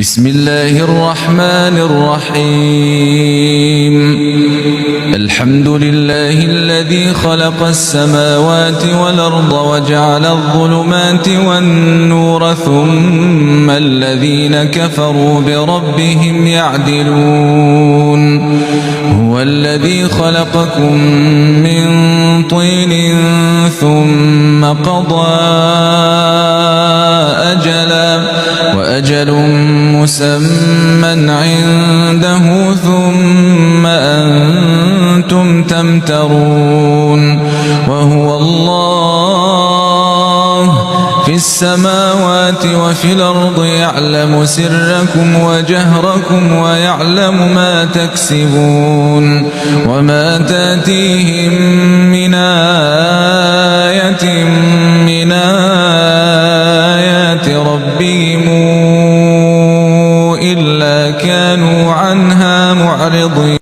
بسم الله الرحمن الرحيم الحمد لله الذي خلق السماوات والأرض وجعل الظلمات والنور ثم الذين كفروا بربهم يعدلون هو الذي خلقكم من طين ثم قضى أجلا وأجل مسمى عنده ثم أنتم تمترون وهو الله في السماوات وفي الأرض يعلم سركم وجهركم ويعلم ما تكسبون وما تأتيهم من آية من آيات ربهم إلا كانوا عنها معرضين.